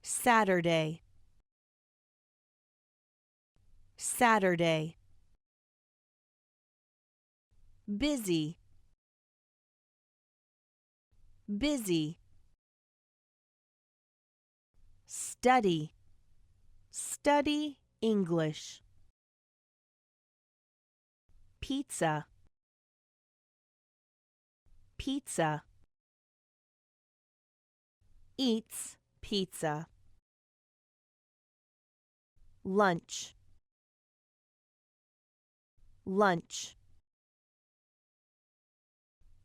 Saturday, Saturday. Busy, busy. Study, study English. Pizza, pizza. Eats pizza. Lunch, lunch.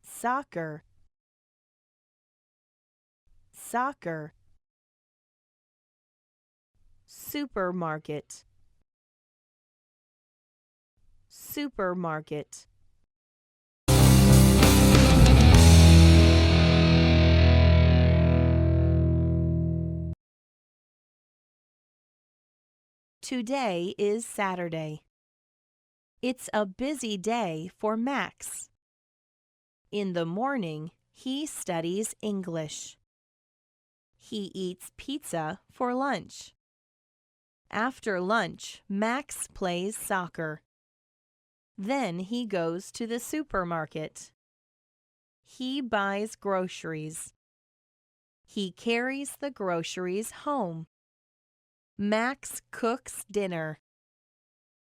Soccer, soccer. Supermarket, supermarket. Today is Saturday. It's a busy day for Max. In the morning, he studies English. He eats pizza for lunch. After lunch, Max plays soccer. Then he goes to the supermarket. He buys groceries. He carries the groceries home. Max cooks dinner.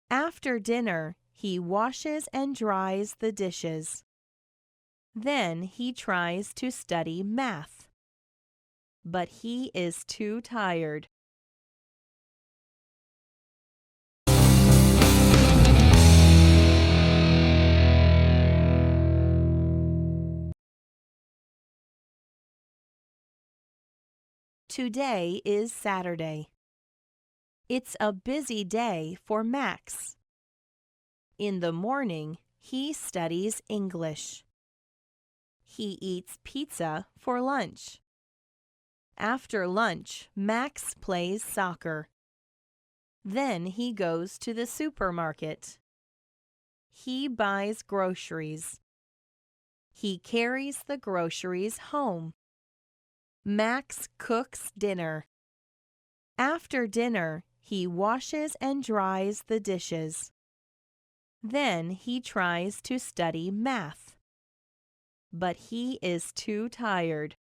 After dinner, he washes and dries the dishes. Then he tries to study math. But he is too tired. Today is Saturday. It's a busy day for Max. In the morning, he studies English. He eats pizza for lunch. After lunch, Max plays soccer. Then he goes to the supermarket. He buys groceries. He carries the groceries home. Max cooks dinner. After dinner, he washes and dries the dishes. Then he tries to study math. But he is too tired.